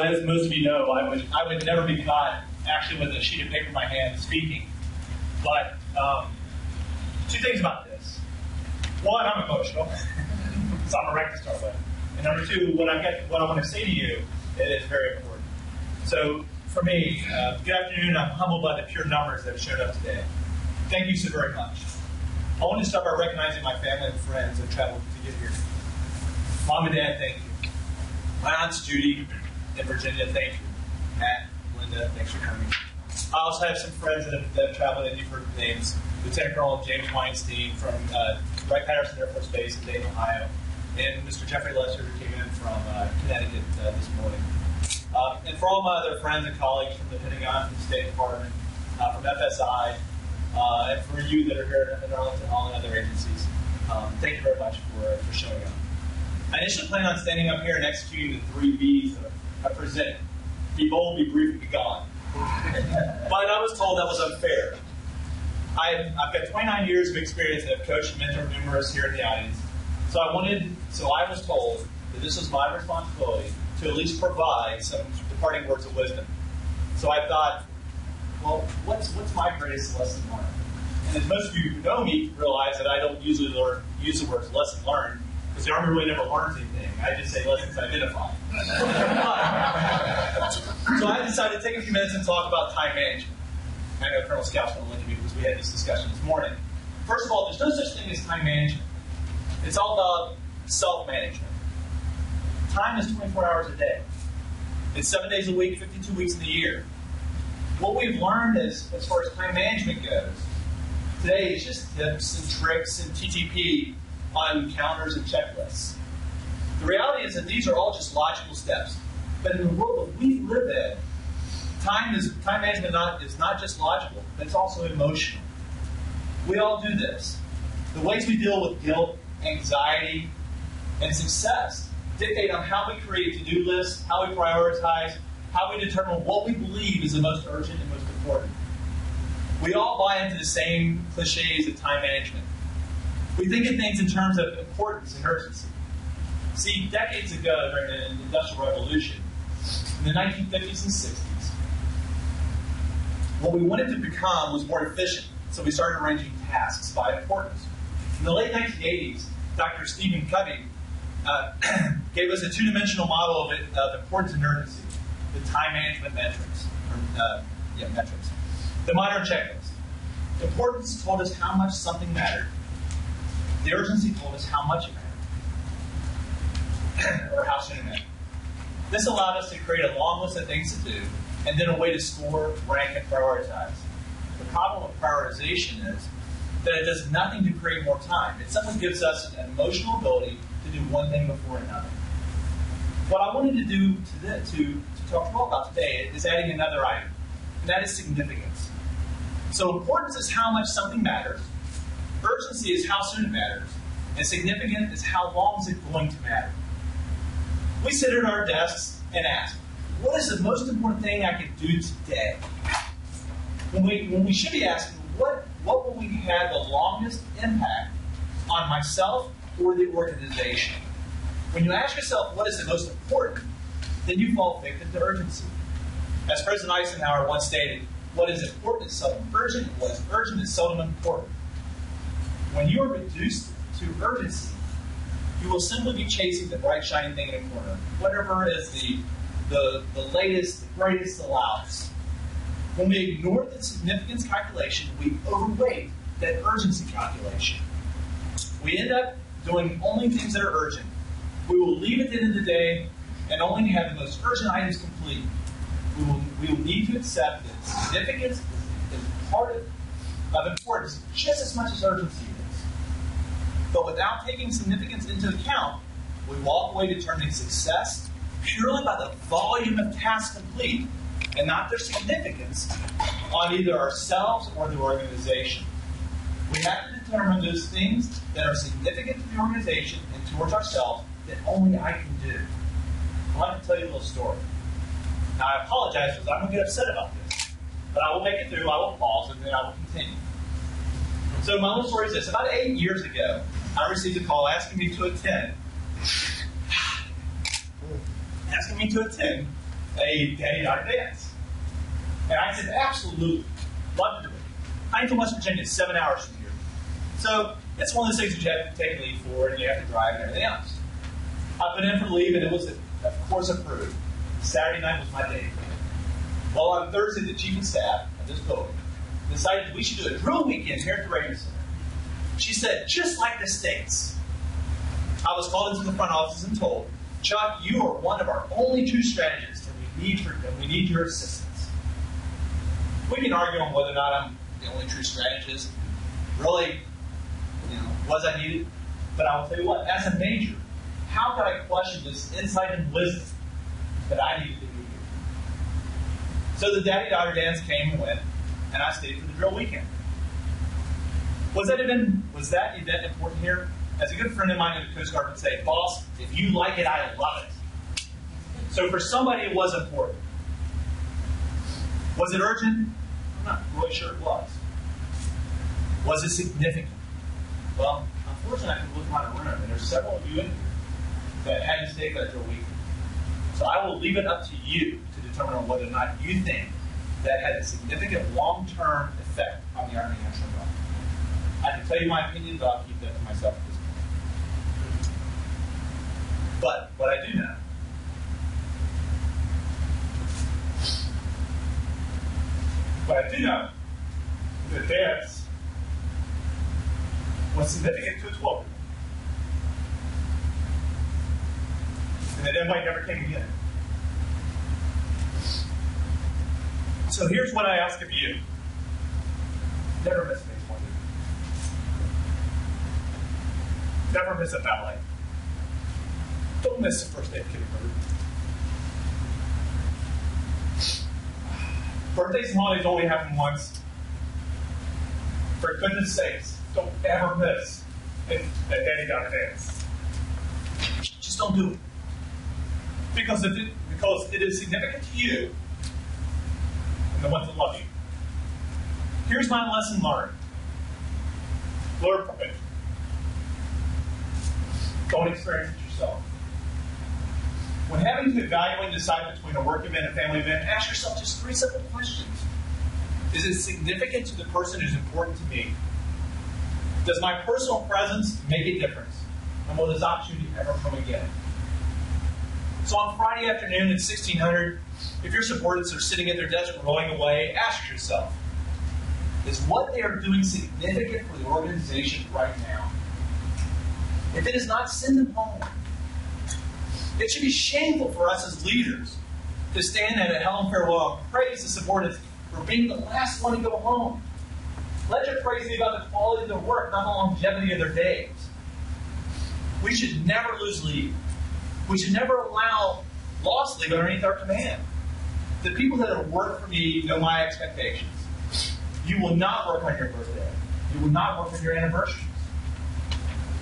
as most of you know, I would never be caught actually with a sheet of paper in my hand speaking. But two things about this. One, I'm emotional, so I'm a wreck to start with. And number two, what I want to say to you is very important. So for me, good afternoon. I'm humbled by the pure numbers that have showed up today. Thank you so very much. I want to start by recognizing my family and friends that traveled to get here. Mom and Dad, thank you. My aunts Judy and Virginia, thank you. Matt, Linda, thanks for coming. I also have some friends that have traveled, and you've heard names. Lieutenant Colonel James Weinstein from Wright-Patterson Air Force Base in Dayton, Ohio, and Mr. Jeffrey Lesser, who came in from Connecticut this morning. And for all my other friends and colleagues from the Pentagon, from the State Department, from FSI, and for you that are here in Arlington, all the other agencies, thank you very much for showing up. I initially planned on standing up here and executing the 3 B's that I presented. Be bold, be brief, and be gone. But I was told that was unfair. I've got 29 years of experience and have coached and mentored numerous here in the audience. So I was told that this was my responsibility to at least provide some departing words of wisdom. So I thought, well, what's my greatest lesson learned? And as most of you who know me realize that I don't usually use the words lesson learned, because the Army really never learns anything. I just say lessons identified. So I decided to take a few minutes and talk about time management. I know Colonel Scout's going to look at me because we had this discussion this morning. First of all, there's no such thing as time management. It's all about self-management. Time is 24 hours a day. It's 7 days a week, 52 weeks in the year. What we've learned as far as time management goes today is just tips and tricks and TTP on calendars and checklists. The reality is that these are all just logical steps. But in the world that we live in, time management is not just logical, but it's also emotional. We all do this. The ways we deal with guilt, anxiety, and success dictate on how we create to-do lists, how we prioritize, how we determine what we believe is the most urgent and most important. We all buy into the same cliches of time management. We think of things in terms of importance and urgency. See, decades ago during the Industrial Revolution, in the 1950s and 60s, what we wanted to become was more efficient, so we started arranging tasks by importance. In the late 1980s, Dr. Stephen Covey gave us a two-dimensional model of importance and urgency, the time management metrics. The modern checklist. Importance told us how much something mattered. The urgency told us how much it mattered, or how soon it mattered. This allowed us to create a long list of things to do, and then a way to score, rank, and prioritize. The problem with prioritization is that it does nothing to create more time. It simply gives us an emotional ability to do one thing before another. What I wanted to do to talk to you all about today is adding another item, and that is significance. So importance is how much something matters, urgency is how soon it matters, and significant is how long is it going to matter. We sit at our desks and ask, what is the most important thing I can do today? When we should be asking, what will we have the longest impact on myself or the organization? When you ask yourself what is the most important, then you fall victim to urgency. As President Eisenhower once stated, what is important is seldom urgent, and what is urgent is seldom important. When you are reduced to urgency, you will simply be chasing the bright, shiny thing in the corner, whatever is the latest, the greatest, the loudest. When we ignore the significance calculation, we overweight that urgency calculation. We end up doing only things that are urgent. We will leave at the end of the day and only have the most urgent items complete. We will need to accept that significance is part of importance just as much as urgency is. But without taking significance into account, we walk away determining success purely by the volume of tasks complete and not their significance on either ourselves or the organization. We have to determine those things that are significant to the organization and towards ourselves that only I can do. I'd like to tell you a little story. Now, I apologize because I'm going to get upset about this, but I will make it through, I will pause, and then I will continue. So my little story is this. About 8 years ago, I received a call asking me to attend a daddy-daughter dance? And I said, absolutely. Love to do it. I'm from West Virginia, 7 hours from here. So it's one of those things that you have to take leave for, and you have to drive and everything else. I put in for leave, and it was, of course, approved. Saturday night was my day. Well, on Thursday, the chief of staff of this building decided we should do a drill weekend here at the Radio Center. She said, just like the States. I was called into the front office and told, Chuck, you are one of our only true strategists, and we need your assistance. We can argue on whether or not I'm the only true strategist. Really, was I needed? But I will tell you what, as a major, how could I question this insight and wisdom that I needed to be here? So the daddy-daughter dance came and went, and I stayed for the drill weekend. Was that event important here? As a good friend of mine in the Coast Guard would say, boss, if you like it, I love it. So for somebody, it was important. Was it urgent? I'm not really sure it was. Was it significant? Well, unfortunately, I can look around the room, and there's several of you in here that had to stay for that drill weekend. So I will leave it up to you to determine on whether or not you think that had a significant long-term effect on the Army National Guard. I can tell you my opinion, but I'll keep that to myself at this point. But what I do know that dance was significant to its well, and that invite never came again. So here's what I ask of you. Never miss phase one. Never miss a ballet. Don't miss the first day of kindergarten. Birthdays and holidays only happen once. For goodness sakes, don't ever miss a daddy-daughter dance. Just don't do it. Because it is significant to you and the ones that love you. Here's my lesson learned. Learn from it. Don't experience it yourself. When having to evaluate and decide between a work event and a family event, ask yourself just 3 simple questions. Is it significant to the person who's important to me? Does my personal presence make a difference? And will this opportunity ever come again? So on Friday afternoon at 1600, if your subordinates are sitting at their desk rolling away, ask yourself, is what they are doing significant for the organization right now? If it is not, send them home. It should be shameful for us as leaders to stand at a Helen farewell and praise the subordinates for being the last one to go home. Let your praise be about the quality of their work, not the longevity of their days. We should never lose leave. We should never allow lost leave underneath our command. The people that have worked for me know my expectations. You will not work on your birthday. You will not work on your anniversaries.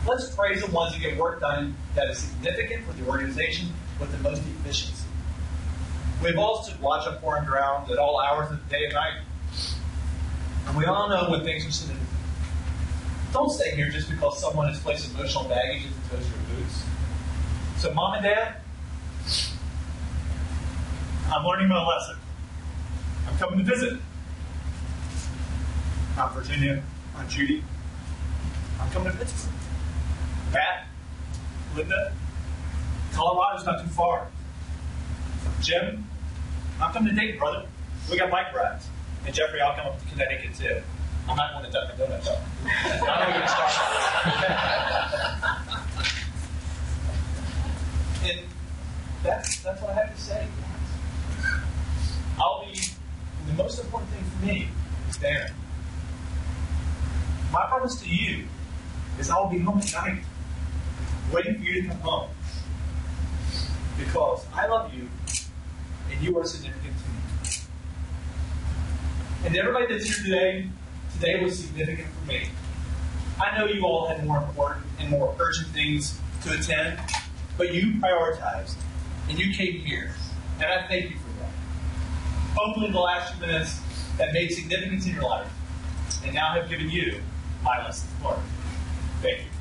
Let's praise the ones that get work done that is significant for the organization with the most efficiency. We've all stood watch up pouring ground at all hours of the day and night. And we all know when things are significant. Don't stay here just because someone has placed emotional baggage at the toes of your boots. So Mom and Dad, I'm learning my lesson. I'm coming to visit. Aunt Virginia, Aunt Judy, I'm coming to Pittsburgh. Pat, Linda, Colorado's not too far. Jim, I'm coming to Dayton, brother. We got bike rides. And Jeffrey, I'll come up to Connecticut too. I'm not going to Dunkin' Donuts though. I'm going to get started. And that's what I have to say. The most important thing for me is there. My promise to you is I will be home at night, waiting for you to come home. Because I love you, and you are significant to me. And everybody that's here today was significant for me. I know you all had more important and more urgent things to attend, but you prioritized, and you came here. And I thank you for that. Hopefully the last few minutes have made significance in your life, and now have given you my lessons learned. Thank you.